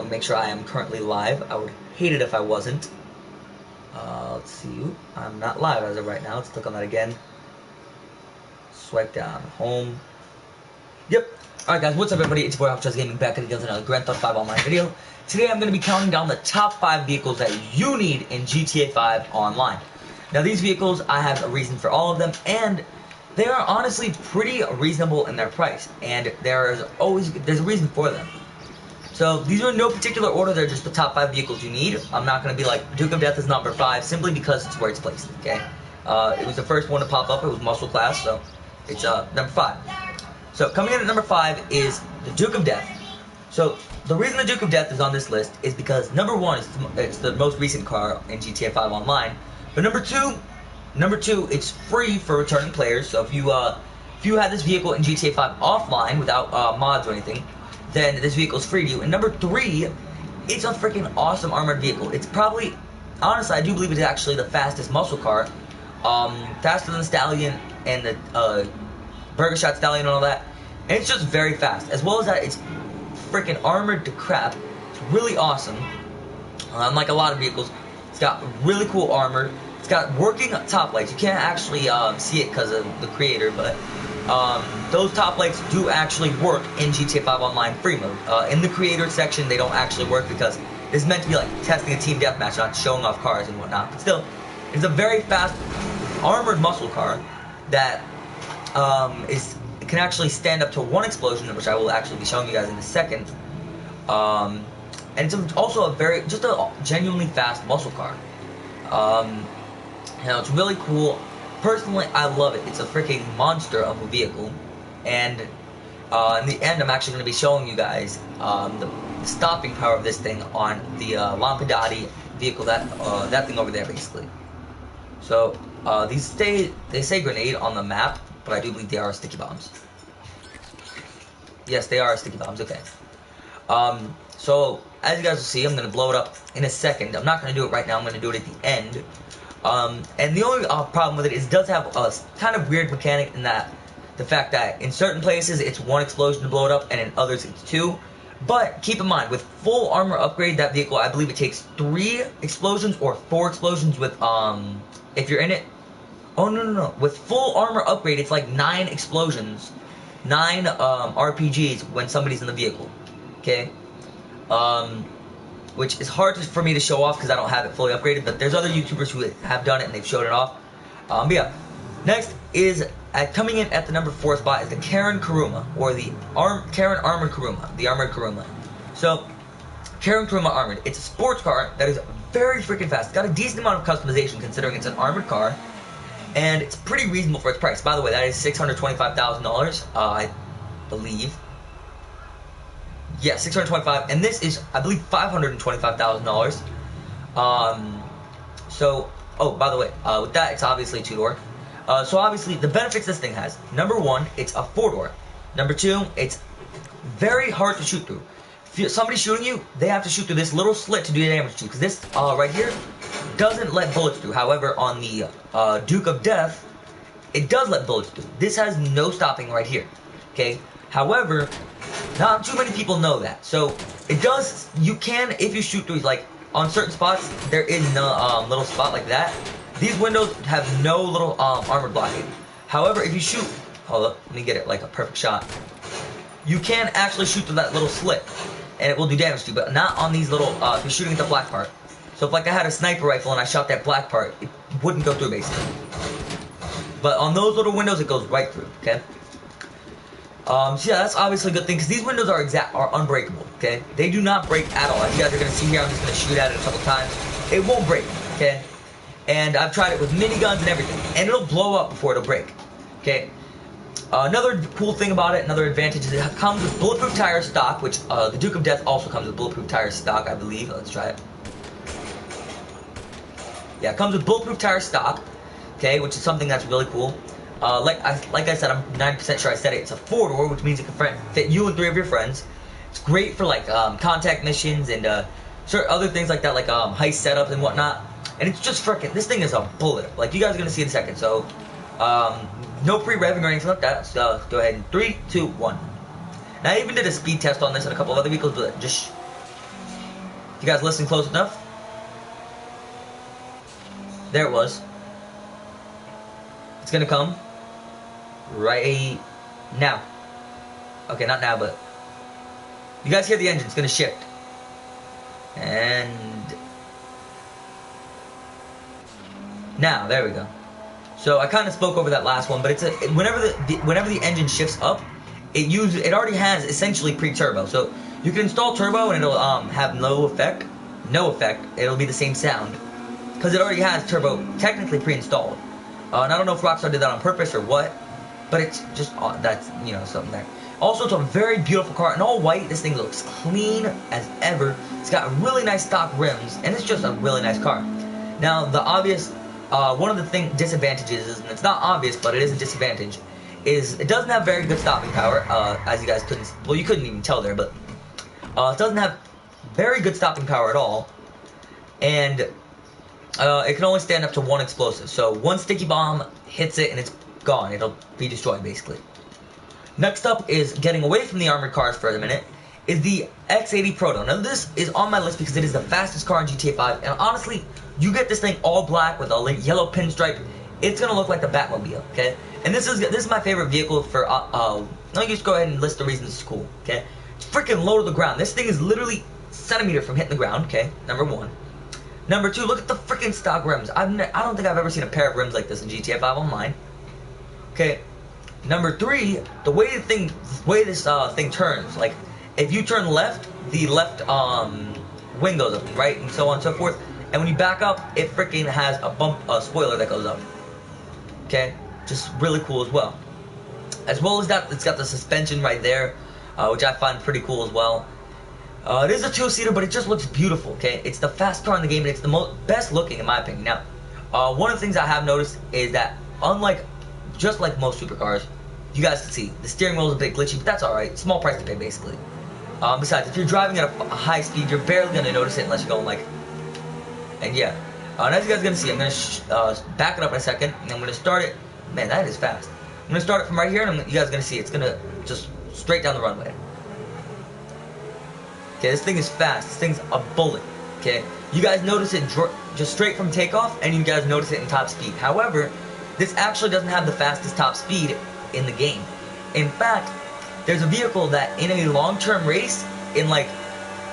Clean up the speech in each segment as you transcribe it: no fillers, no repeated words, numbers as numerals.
and make sure I am currently live. I would hate it if I wasn't. Let's see. I'm not live as of right now. Let's click on that again. Swipe down. Home. Yep. Alright guys, what's up everybody? It's your boy Hopchaz Gaming back again with another Grand Theft 5 Online video. Today I'm going to be counting down the top 5 vehicles that you need in GTA 5 Online. Now these vehicles, I have a reason for all of them, and they are honestly pretty reasonable in their price. And there's a reason for them. So these are in no particular order, they're just the top 5 vehicles you need. I'm not going to be like, Duke of Death is number 5, simply because it's where it's placed, okay? It was the first one to pop up, it was Muscle Class, so it's number 5. So coming in at number 5 is the Duke of Death. So the reason the Duke of Death is on this list is because number 1 is it's the most recent car in GTA 5 Online, but number two, it's free for returning players. So if you had this vehicle in GTA 5 offline without mods or anything, then this vehicle is free to you. And number 3, it's a freaking awesome armored vehicle. It's probably, honestly, I do believe it's actually the fastest muscle car, faster than the Stallion and the Burger Shot Stallion and all that. And it's just very fast. As well as that, it's freaking armored to crap. It's really awesome. Unlike a lot of vehicles, it's got really cool armor. It's got working top lights. You can't actually see it because of the creator, but those top lights do actually work in GTA 5 Online free mode. In the creator section, they don't actually work because it's meant to be like testing a team deathmatch, not showing off cars and whatnot. But still, it's a very fast armored muscle car that can actually stand up to 1 explosion, which I will actually be showing you guys in a second. And it's also just a genuinely fast muscle car. You know, it's really cool. Personally, I love it. It's a freaking monster of a vehicle. And in the end, I'm actually going to be showing you guys the stopping power of this thing on the Lampadati vehicle, that thing over there, basically. So, they say grenade on the map, but I do believe they are sticky bombs. Yes, they are sticky bombs, okay. So, as you guys will see, I'm going to blow it up in a second. I'm not going to do it right now, I'm going to do it at the end. And the only problem with it is it does have a kind of weird mechanic in that the fact that in certain places it's 1 explosion to blow it up and in others it's 2. But keep in mind, with full armor upgrade, that vehicle, I believe it takes 3 explosions or 4 explosions with, if you're in it. Oh, no. With full armor upgrade, it's like 9 explosions, 9 RPGs when somebody's in the vehicle. Okay? Which is hard for me to show off because I don't have it fully upgraded, but there's other YouTubers who have done it and they've showed it off. But yeah, next is, coming in at the number 4 spot is the Karen Kuruma, or the Karen Armored Kuruma, the Armored Kuruma. So, Karen Kuruma Armored, it's a sports car that is very freaking fast. It's got a decent amount of customization considering it's an armored car, and it's pretty reasonable for its price. By the way, that is $625,000, I believe. Yeah, $625,000, and this is, I believe, $525,000. So, oh, by the way, with that, it's obviously 2-door. So obviously, the benefits this thing has: number 1, it's a 4-door. Number 2, it's very hard to shoot through. If somebody's shooting you, they have to shoot through this little slit to do damage to you, because this right here doesn't let bullets through. However, on the Duke of Death, it does let bullets through. This has no stopping right here. Okay. However, not too many people know that. So, it does, you can, if you shoot through, like, on certain spots, there is no little spot like that. These windows have no little armor blocking. However, if you shoot, hold up, let me get it like a perfect shot. You can actually shoot through that little slit, and it will do damage to you, but not on these little, if you're shooting at the black part. So if like I had a sniper rifle and I shot that black part, it wouldn't go through basically. But on those little windows, it goes right through, okay? So yeah, that's obviously a good thing, because these windows are unbreakable, okay? They do not break at all. As you guys are going to see here, I'm just going to shoot at it a couple times. It won't break, okay? And I've tried it with miniguns and everything, and it'll blow up before it'll break, okay? Another cool thing about it, another advantage, is it comes with bulletproof tire stock, which the Duke of Death also comes with bulletproof tire stock, I believe. Let's try it. Yeah, it comes with bulletproof tire stock, okay, which is something that's really cool. Like I said, I'm 90% sure I said it. It's a 4-door, which means it can fit you and 3 of your friends. It's great for like contact missions and certain other things like that, like heist setups and whatnot. And it's just freaking, this thing is a bullet. Like you guys are gonna see in a second. So, no pre-revving or anything like that. So go ahead. 3, 2, 1. Now I even did a speed test on this and a couple of other vehicles, but just If you guys listen close enough. There it was. It's gonna come right now. Okay, not now, but you guys hear the engine. It's gonna shift. And now, there we go. So I kind of spoke over that last one, but it's whenever the engine shifts up, it already has essentially pre-turbo. So you can install turbo and it'll have no effect. It'll be the same sound because it already has turbo technically pre-installed. And I don't know if Rockstar did that on purpose or what, but it's just that's something there. Also, it's a very beautiful car in all white. This thing looks clean as ever. It's got really nice stock rims, and it's just a really nice car. Now, the obvious one of the disadvantages is, and it's not obvious, but it is a disadvantage, is it doesn't have very good stopping power. As you guys you couldn't even tell there, but it doesn't have very good stopping power at all, and it can only stand up to one explosive. So one sticky bomb hits it, and it's gone. It'll be destroyed, basically. Next up is getting away from the armored cars for a minute, is the X80 Proto. Now this is on my list because it is the fastest car in GTA 5, and honestly, you get this thing all black with a yellow pinstripe, it's gonna look like the Batmobile, okay? And this is my favorite vehicle for, I'll just go ahead and list the reasons it's cool, okay? It's freaking low to the ground. This thing is literally centimeter from hitting the ground, okay? Number one. Number two, look at the freaking stock rims. I don't think I've ever seen a pair of rims like this in GTA 5 Online. Okay. Number three, the way this thing turns, like if you turn left, the left wing goes up, right, and so on and so forth. And when you back up, it freaking has a spoiler that goes up. Okay, just really cool as well. As well as that, it's got the suspension right there, which I find pretty cool as well. It is a two-seater, but it just looks beautiful. Okay, it's the fast car in the game, and it's the best looking in my opinion. Now, one of the things I have noticed is that just like most supercars, you guys can see the steering wheel is a bit glitchy, but that's alright. Small price to pay, basically. Besides, if you're driving at a high speed, you're barely going to notice it unless you're going and yeah. And as you guys are going to see, I'm going to back it up in a second, and I'm going to start it. Man, that is fast. I'm going to start it from right here, and you guys are going to see it's going to just straight down the runway. Okay, this thing is fast. This thing's a bullet. Okay, you guys notice it just straight from takeoff, and you guys notice it in top speed. However, this actually doesn't have the fastest top speed in the game. In fact, there's a vehicle that in a long-term race, in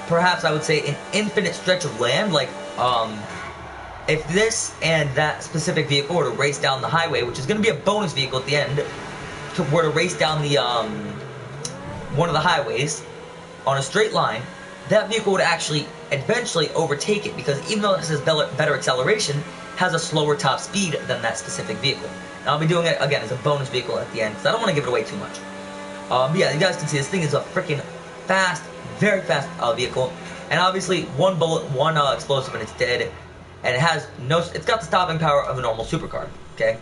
perhaps I would say an infinite stretch of land, if this and that specific vehicle were to race down the highway, which is going to be a bonus vehicle at the end, were to race down the one of the highways on a straight line, that vehicle would actually eventually overtake it, because even though this has better acceleration, has a slower top speed than that specific vehicle. And I'll be doing it again as a bonus vehicle at the end, because I don't want to give it away too much. But yeah, you guys can see this thing is a freaking fast, very fast vehicle, and obviously one bullet, one explosive, and it's dead. And it's got the stopping power of a normal supercar. Okay.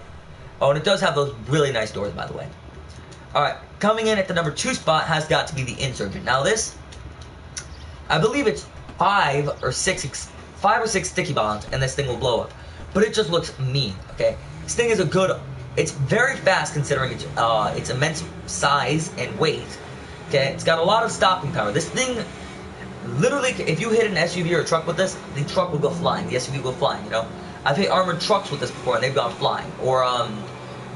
Oh, and it does have those really nice doors, by the way. All right, coming in at the number 2 spot has got to be the Insurgent. Now this, I believe it's 5 or 6 sticky bombs, and this thing will blow up. But it just looks mean. Okay. This thing is it's very fast considering its immense size and weight. Okay, it's got a lot of stopping power. This thing, literally, if you hit an SUV or a truck with this, the truck will go flying. The SUV will go flying. I've hit armored trucks with this before, and they've gone flying. Or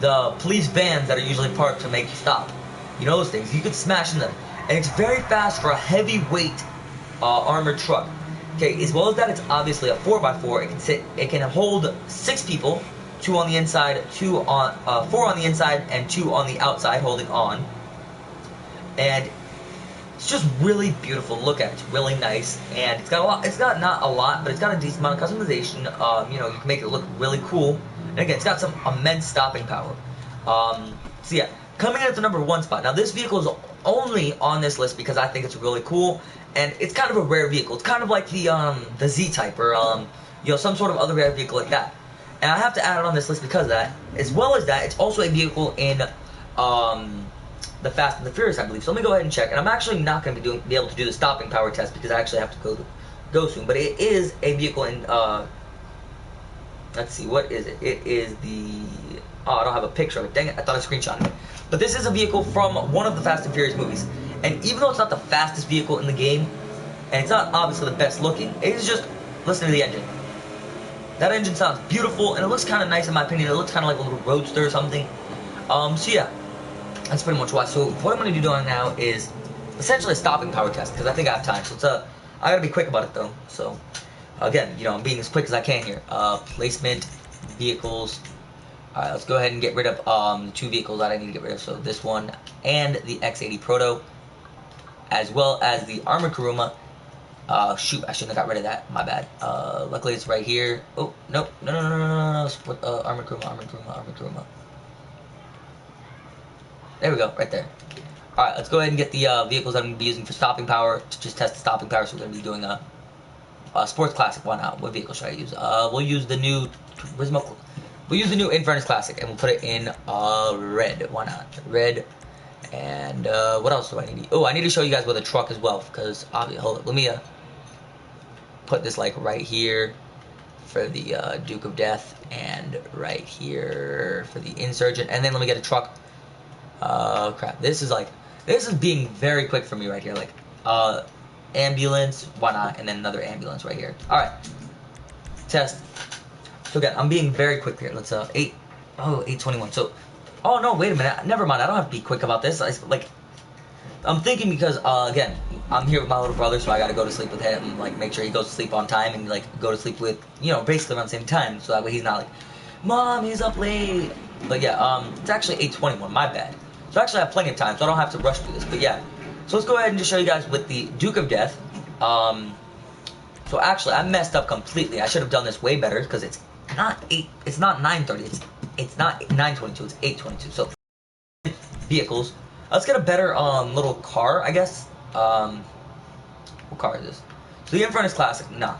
the police vans that are usually parked to make you stop. Those things. You could smash in them, and it's very fast for a heavyweight armored truck. Okay, as well as that, it's obviously a 4x4. It can hold 6 people. 2 on the inside, 4 on the inside, and 2 on the outside, holding on. And it's just really beautiful to look at. It's really nice, and it's got a lot. It's got not a lot, but it's got a decent amount of customization. You can make it look really cool. And again, it's got some immense stopping power. So yeah, coming in at the number 1 spot. Now this vehicle is only on this list because I think it's really cool, and it's kind of a rare vehicle. It's kind of like the Z-Type or some sort of other rare vehicle like that. And I have to add it on this list because of that. As well as that, it's also a vehicle in the Fast and the Furious, I believe. So let me go ahead and check. And I'm actually not going to be able to do the stopping power test because I actually have to go soon. But it is a vehicle in, let's see, what is it? It is I don't have a picture of it. Dang it, I thought I screenshotted it. But this is a vehicle from one of the Fast and Furious movies. And even though it's not the fastest vehicle in the game, And it's not obviously the best looking. It's just, listen to the engine. That engine sounds beautiful, and it looks kind of nice in my opinion. It looks kind of like a little roadster or something. So yeah, that's pretty much why. So what I'm going to be doing now is essentially a stopping power test, because I think I have time. So it's I got to be quick about it though. So again, I'm being as quick as I can here. Placement, vehicles. Alright, let's go ahead and get rid of the 2 vehicles that I need to get rid of. So this one and the X80 Proto, as well as the Armored Kuruma. Shoot, I shouldn't have got rid of that. My bad. Luckily it's right here. Oh, no. Armored Kuruma. There we go, right there. Alright, let's go ahead and get the vehicles that I'm going to be using for stopping power, to just test the stopping power. So we're going to be doing a Sports Classic. Why not? What vehicle should I use? We'll use the new Turismo. We'll use the new Infernus Classic, and we'll put it in red. Why not? Red. And what else do I need? Oh, I need to show you guys with a truck as well, because obviously, hold up, let me put this like right here for the Duke of Death, and right here for the Insurgent, and then let me get a truck. Crap, this is being very quick for me right here, like ambulance, why not, and then another ambulance right here. Alright, test. So again, I'm being very quick here. Let's 821. So, oh no, wait a minute. Never mind. I don't have to be quick about this. I'm thinking because again, I'm here with my little brother, so I got to go to sleep with him and like make sure he goes to sleep on time and like go to sleep with basically around the same time, so that way he's not like, Mom, he's up late. But yeah, it's actually 8:21. My bad. So actually, I have plenty of time, so I don't have to rush through this. But yeah, so let's go ahead and just show you guys with the Duke of Death. So actually, I messed up completely. I should have done this way better because it's not 9:30. It's not 9:22. It's 8:22. So vehicles. Let's get a better little car, I guess. What car is this? So the Infernus Classic. Nah.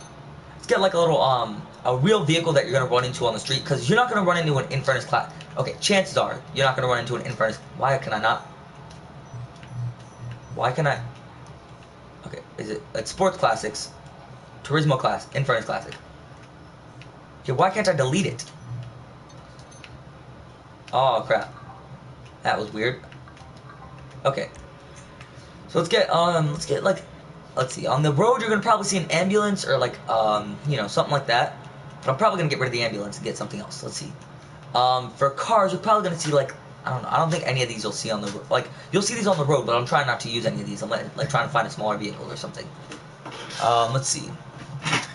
Let's get like a little a real vehicle that you're gonna run into on the street, because you're not gonna run into an Infernus Classic. Okay, chances are you're not gonna run into an Infernus. Why can I not? Why can I? Okay, is it like Sports Classics, Turismo Classic, Infernus Classic? Okay, why can't I delete it? Oh crap, that was weird. Okay, so let's get like, let's see, on the road you're gonna probably see an ambulance or like something like that, but I'm probably gonna get rid of the ambulance and get something else. Let's see. For cars you're probably gonna see like, I don't know, I don't think any of these you'll see on the road. Like, you'll see these on the road, but I'm trying not to use any of these. I'm like trying to find a smaller vehicle or something. Let's see.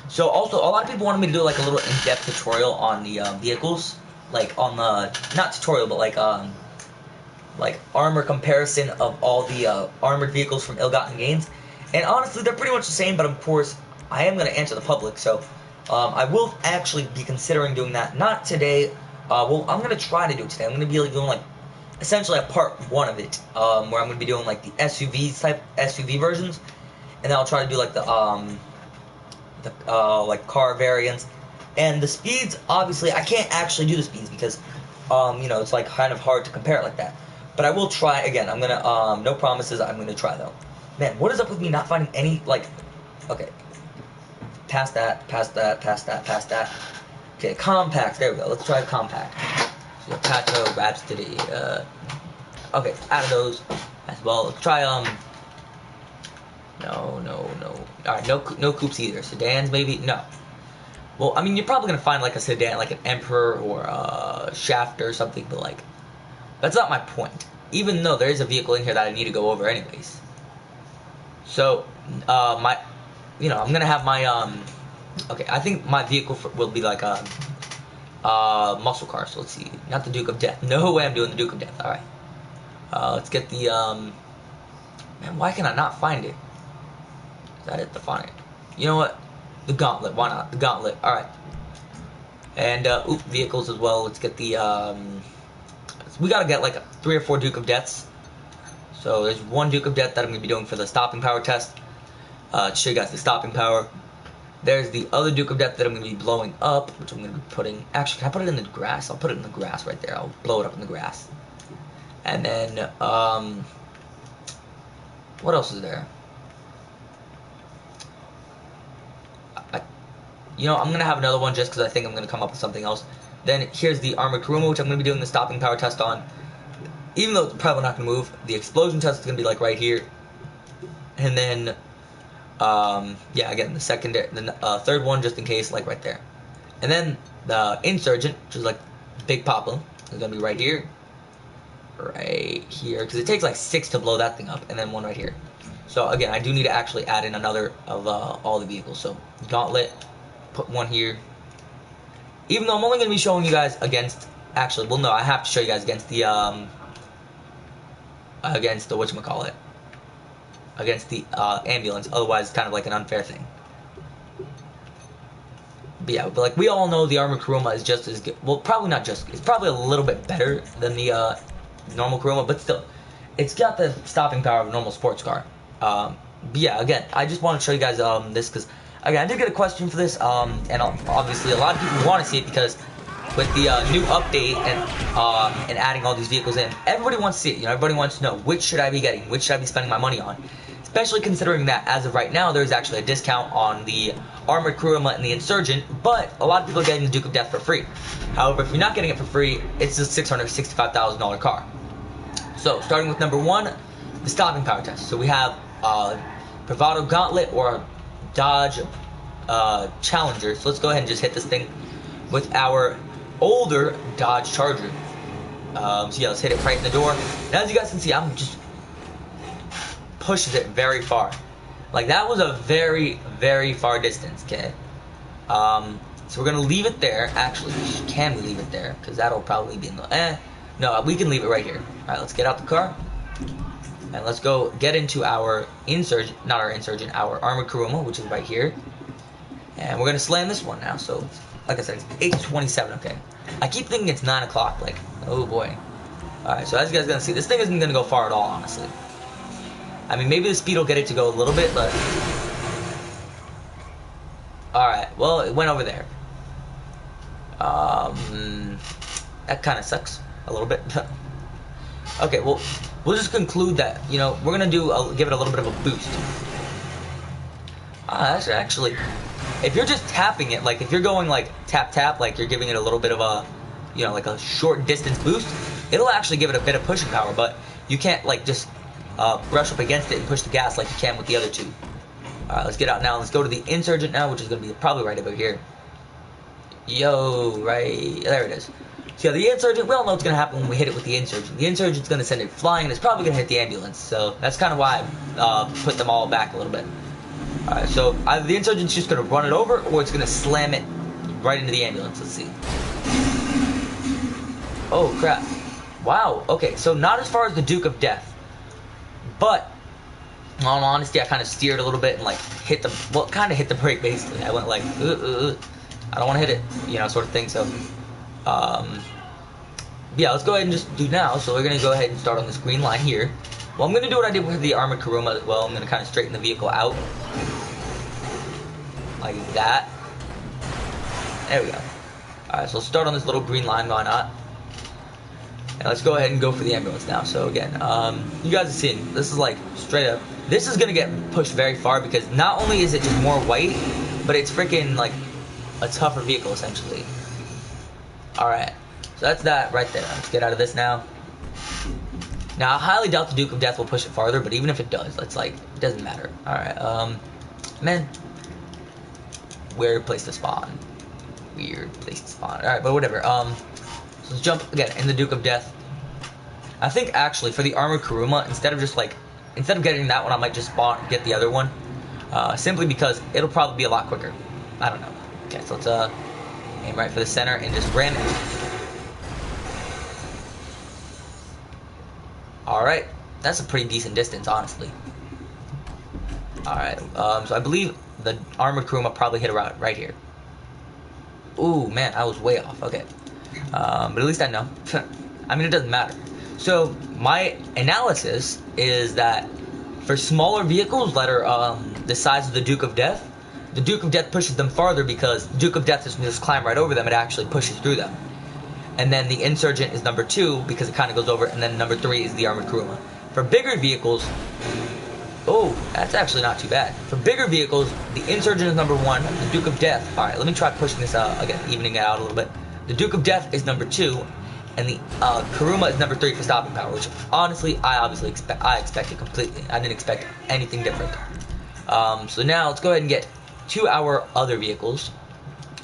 So also, a lot of people wanted me to do like a little in-depth tutorial on the vehicles, like on the, not tutorial, but like armor comparison of all the armored vehicles from Ill-Gotten Gains. And honestly, they're pretty much the same, but of course, I am going to answer the public, so I will actually be considering doing that. Not today. Well, I'm going to try to do it today. I'm going to be doing like essentially a part 1 of it, where I'm going to be doing like the SUV versions, and then I'll try to do like the like car variants. And the speeds, obviously, I can't actually do the speeds because it's like kind of hard to compare it like that. But I will try again. I'm gonna no promises. I'm gonna try though. Man, what is up with me not finding any like? Okay, past that. Okay, compact. There we go. Let's try compact. So Pato, Rhapsody. Okay, out of those as well. Let's try No. Alright, no coupes either. Sedans maybe? No. Well, I mean, you're probably gonna find like a sedan, like an Emperor or a Shafter or something, but like, that's not my point. Even though there is a vehicle in here that I need to go over anyways. So, I'm gonna have my okay, I think my vehicle will be like a muscle car. So let's see, not the Duke of Death. No way I'm doing the Duke of Death. All right, let's get the man. Why can I not find it? Is that it? Define it. You know what? The Gauntlet. Why not? The Gauntlet. All right. And vehicles as well. Let's get the we gotta get like 3 or 4 Duke of Deaths. So there's 1 Duke of Death that I'm gonna be doing for the stopping power test. To show you guys the stopping power. There's the other Duke of Death that I'm gonna be blowing up, which I'm gonna be putting. Actually, can I put it in the grass? I'll put it in the grass right there. I'll blow it up in the grass. And then what else is there? I'm going to have another one just because I think I'm going to come up with something else. Then here's the Armored Kuruma, which I'm going to be doing the stopping power test on. Even though it's probably not going to move, the explosion test is going to be like right here. And then Yeah, again, the third one just in case, like right there. And then the Insurgent, which is like Big Papa, is gonna be right here, because it takes like 6 to blow that thing up, and then one right here. So again, I do need to actually add in another of all the vehicles. So Gauntlet, put one here. Even though I'm only gonna be showing you guys against, actually, well, no, I have to show you guys against the whatchamacallit, against the ambulance. Otherwise, it's kind of like an unfair thing. But yeah, but like we all know, the Armored Kuruma is just as good. Well, probably not just. It's probably a little bit better than the normal Kuruma, but still, it's got the stopping power of a normal sports car. But yeah, again, I just want to show you guys this because again, I did get a question for this, and obviously a lot of people want to see it because with the new update and adding all these vehicles in, everybody wants to see it. You know, everybody wants to know which should I be getting, which should I be spending my money on. Especially considering that as of right now, there's actually a discount on the Armored Kuruma and the Insurgent, but a lot of people are getting the Duke of Death for free. However, if you're not getting it for free, it's a $665,000 car. So, starting with number 1, the stopping power test. So we have Bravado Gauntlet or Dodge Challenger. So let's go ahead and just hit this thing with our older Dodge Charger. So yeah, let's hit it right in the door. And as you guys can see, I'm just pushes it very far. Like that was a very, very far distance, okay? So we're gonna leave it there. Actually, can we leave it there? Because that'll probably be in the no, we can leave it right here. Alright, let's get out the car. And let's go get into our Insurgent, not our Insurgent, our Armored Kuruma, which is right here. And we're gonna slam this one now. So, like I said, it's 8:27, okay? I keep thinking it's 9 o'clock, like, oh boy. Alright, so as you guys are gonna see, this thing isn't gonna go far at all, honestly. I mean, maybe the speed will get it to go a little bit, but... Alright, well, it went over there. That kind of sucks a little bit. Okay, well, we'll just conclude that, you know, we're going to give it a little bit of a boost. That's actually... If you're just tapping it, like, if you're going, like, tap-tap, like, you're giving it a little bit of a, you know, like a short distance boost, it'll actually give it a bit of pushing power, but you can't, like, just... brush up against it and push the gas like you can with the other two. Alright, let's get out now. Let's go to the Insurgent now, which is going to be probably right over here. Yo, right there it is. So yeah, the Insurgent, we all know what's going to happen when we hit it with the Insurgent. The Insurgent's going to send it flying, and it's probably going to hit the ambulance. So that's kind of why I put them all back a little bit. Alright, so either the Insurgent's just going to run it over, or it's going to slam it right into the ambulance. Let's see. Oh, crap. Wow, okay, so not as far as the Duke of Death. But, in all honesty, I kind of steered a little bit and, like, kind of hit the brake, basically. I went, like, I don't want to hit it, you know, sort of thing. So, yeah, let's go ahead and just do now. So we're going to go ahead and start on this green line here. Well, I'm going to do what I did with the Armored Kuruma as well. I'm going to kind of straighten the vehicle out. Like that. There we go. Alright, so let's start on this little green line, why not? And let's go ahead and go for the ambulance now. So again, you guys are seeing, this is like straight up. This is going to get pushed very far because not only is it just more weight, but it's freaking like a tougher vehicle essentially. Alright, so that's that right there. Let's get out of this now. Now, I highly doubt the Duke of Death will push it farther, but even if it does, it's like, it doesn't matter. Alright, man. Weird place to spawn. Weird place to spawn. Alright, but whatever. So let's jump again in the Duke of Death. I think actually for the Armored Kuruma, instead of getting that one, I might just get the other one. Simply because it'll probably be a lot quicker. I don't know. Okay, so let's aim right for the center and just ram it. Alright, that's a pretty decent distance, honestly. Alright, so I believe the Armored Kuruma probably hit around right here. Ooh, man, I was way off. Okay. But at least I know. I mean, it doesn't matter. So, my analysis is that for smaller vehicles that are the size of the Duke of Death pushes them farther because Duke of Death doesn't just climb right over them, it actually pushes through them. And then the Insurgent is number 2 because it kind of goes over, and then number 3 is the Armored Kuruma. For bigger vehicles, oh, that's actually not too bad. For bigger vehicles, the Insurgent is number 1, the Duke of Death. Alright, let me try pushing this out again, evening it out a little bit. The Duke of Death is number 2, and the Kuruma is number 3 for stopping power, which honestly, I expected completely. I didn't expect anything different. So now let's go ahead and get to our other vehicles.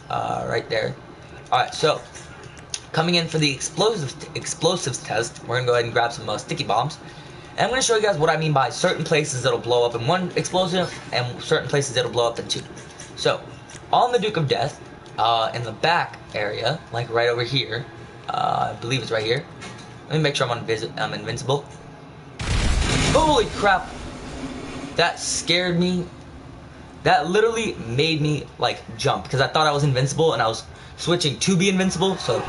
Right there. Alright, so coming in for the explosives test, we're going to go ahead and grab some sticky bombs. And I'm going to show you guys what I mean by certain places that'll blow up in one explosive and certain places that'll blow up in two. So, on the Duke of Death, in the back area, like right over here, I believe it's right here. Let me make sure I'm invincible. Holy crap! That scared me. That literally made me, like, jump, because I thought I was invincible, and I was switching to be invincible, so...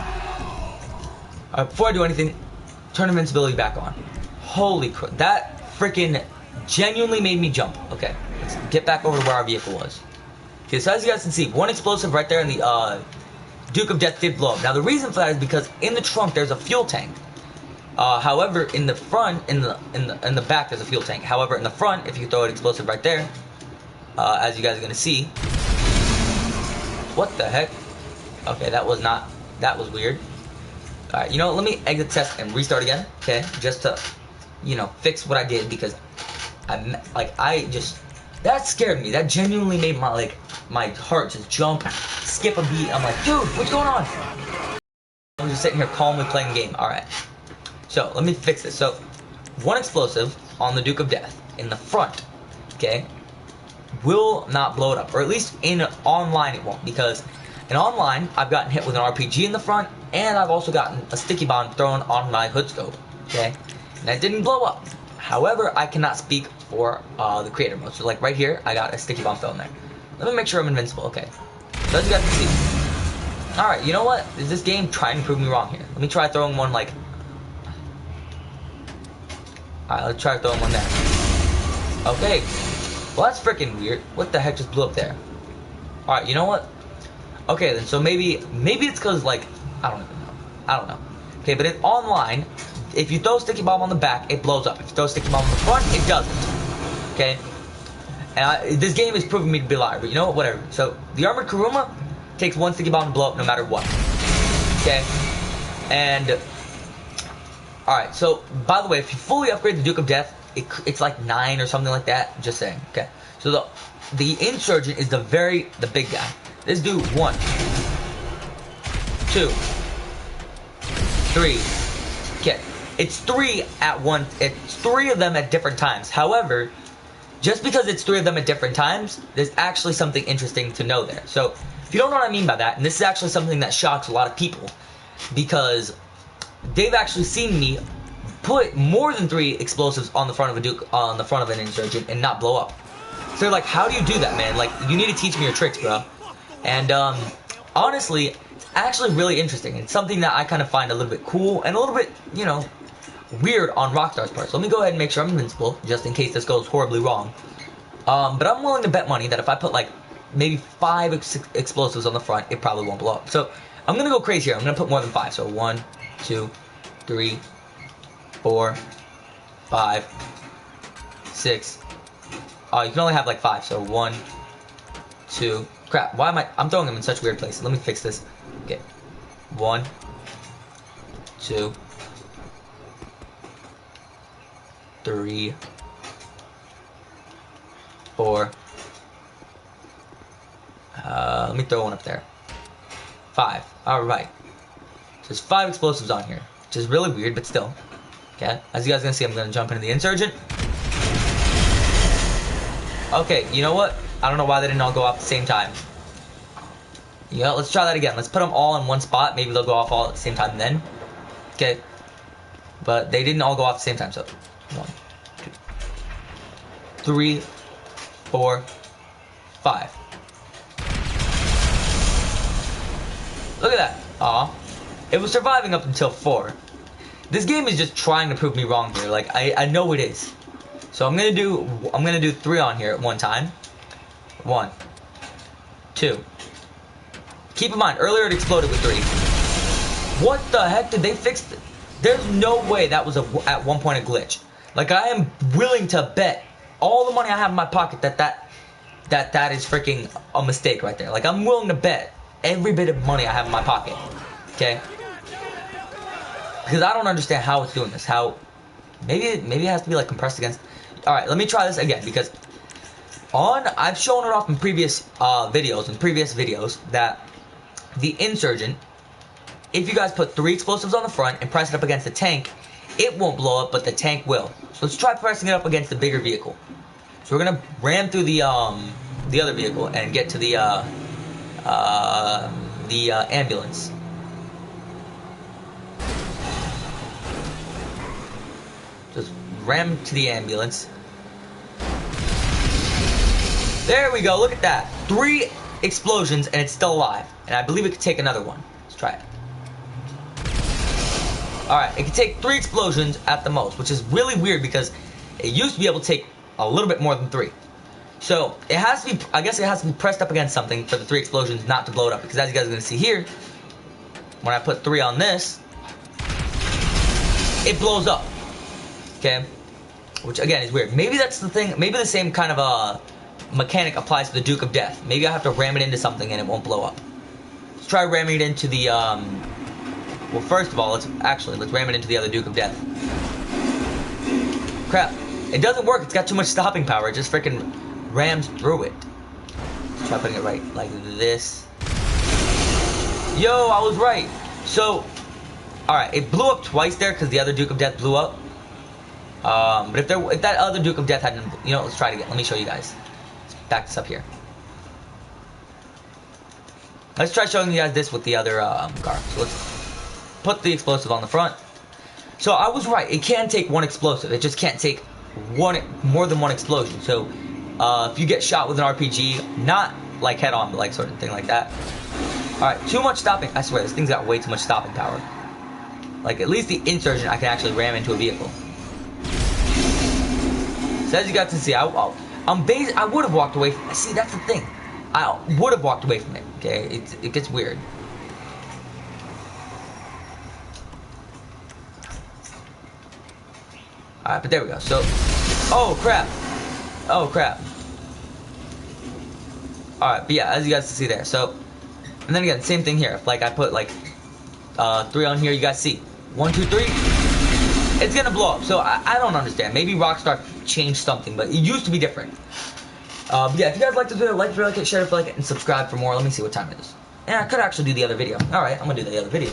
before I do anything, turn invincibility back on. Holy crap, that freaking genuinely made me jump. Okay, let's get back over to where our vehicle was. Okay, so as you guys can see, one explosive right there in the, Duke of Death did blow up. Now, the reason for that is because in the trunk, there's a fuel tank. However, in the front, in the back, there's a fuel tank. However, in the front, if you throw an explosive right there, as you guys are gonna see. What the heck? Okay, that was weird. Alright, you know what, let me exit test and restart again, okay? Just to, you know, fix what I did, because that scared me. That genuinely made my heart just jump, skip a beat. I'm like, dude, what's going on? I'm just sitting here calmly playing the game. Alright. So, let me fix this. So, one explosive on the Duke of Death in the front, okay, will not blow it up. Or at least in online it won't, because in online, I've gotten hit with an RPG in the front, and I've also gotten a sticky bomb thrown on my hood scope, okay? And that didn't blow up. However, I cannot speak for the creator mode. So like right here, I got a sticky bomb thrown there. Let me make sure I'm invincible, okay. So as you guys can see. Alright, you know what? Is this game trying to prove me wrong here? Let me try throwing one like... Alright, let's try throwing one there. Okay. Well, that's freaking weird. What the heck just blew up there? Alright, you know what? Okay, then, so maybe it's because, like, I don't even know. I don't know. Okay, but in online, if you throw a sticky bomb on the back, it blows up. If you throw a sticky bomb on the front, it doesn't. Okay? And this game is proving me to be a liar, but you know what? Whatever. So, the Armored Kuruma takes one sticky bomb to blow up no matter what. Okay? And, alright, so, by the way, if you fully upgrade the Duke of Death, it's like 9 or something like that. Just saying. Okay? So, the Insurgent is the big guy. Let's do 1, 2, 3. Okay, it's 3 at one. It's 3 of them at different times. However, just because it's 3 of them at different times, there's actually something interesting to know there. So, if you don't know what I mean by that, and this is actually something that shocks a lot of people, because they've actually seen me put more than 3 explosives on the front of an Insurgent and not blow up. So they're like, how do you do that, man? Like, you need to teach me your tricks, bro. And, honestly, it's actually really interesting. It's something that I kind of find a little bit cool and a little bit, you know, weird on Rockstar's part. So let me go ahead and make sure I'm invincible, just in case this goes horribly wrong. But I'm willing to bet money that if I put, like, maybe 5 explosives on the front, it probably won't blow up. So I'm going to go crazy here. I'm going to put more than 5. So 1, 2, 3, 4, 5, 6. Oh, you can only have, like, 5. So 1, 2... Crap, why am I'm throwing them in such weird places. Let me fix this. Okay. 1, 2, 3, 4. Let me throw one up there. 5. Alright. So there's 5 explosives on here, which is really weird, but still. Okay. As you guys are going to see, I'm going to jump into the Insurgent. Okay, you know what? I don't know why they didn't all go off at the same time. Yeah, let's try that again. Let's put them all in one spot. Maybe they'll go off all at the same time then. Okay. But they didn't all go off at the same time, so 1, 2, 3, 4, 5. Look at that. Aw. It was surviving up until 4. This game is just trying to prove me wrong here. Like, I know it is. So I'm gonna do 3 on here at one time. 1, 2. Keep in mind, earlier it exploded with 3. What the heck did they fix? There's no way that was at one point a glitch. Like, I am willing to bet all the money I have in my pocket that is freaking a mistake right there. Like, I'm willing to bet every bit of money I have in my pocket. Okay? Because I don't understand how it's doing this. How maybe it has to be like compressed against. All right, let me try this again because I've shown it off in previous videos, that the Insurgent, if you guys put 3 explosives on the front and press it up against the tank, it won't blow up, but the tank will. So let's try pressing it up against the bigger vehicle. So we're gonna ram through the other vehicle and get to the ambulance. Just ram to the ambulance. There we go, look at that. 3 explosions and it's still alive. And I believe it could take another one. Let's try it. Alright, it can take 3 explosions at the most, which is really weird because it used to be able to take a little bit more than 3. So, it has to be, I guess it has to be pressed up against something for the 3 explosions not to blow it up. Because as you guys are going to see here, when I put 3 on this, it blows up. Okay? Which again is weird. Maybe that's the thing, maybe the same kind of mechanic applies to the Duke of Death. Maybe I have to ram it into something and it won't blow up. Let's try ramming it into the, well, first of all, let's ram it into the other Duke of Death. Crap. It doesn't work. It's got too much stopping power. It just freaking rams through it. Let's try putting it right like this. Yo, I was right. So, alright, it blew up twice there because the other Duke of Death blew up. But if that other Duke of Death hadn't, you know, let's try it again. Let me show you guys. Let's back this up here. Let's try showing you guys this with the other car. So let's put the explosive on the front. So I was right. It can take 1 explosive. It just can't take more than 1 explosion. So if you get shot with an RPG, not like head on, but like sort of thing like that. Alright, too much stopping. I swear, this thing's got way too much stopping power. Like at least the Insurgent I can actually ram into a vehicle. So as you guys can see, I would have walked away from it. See, that's the thing. I would have walked away from it. Okay, it gets weird. Alright, but there we go. So, oh crap. Oh crap. Alright, but yeah, as you guys can see there. So, and then again, same thing here. If like I put like 3 on here, you guys see 1, 2, 3. It's gonna blow up. So I don't understand. Maybe Rockstar changed something, but it used to be different. But yeah, if you guys like this video, like it, share it, like it, and subscribe for more. Let me see what time it is. And I could actually do the other video. Alright, I'm gonna do the other video.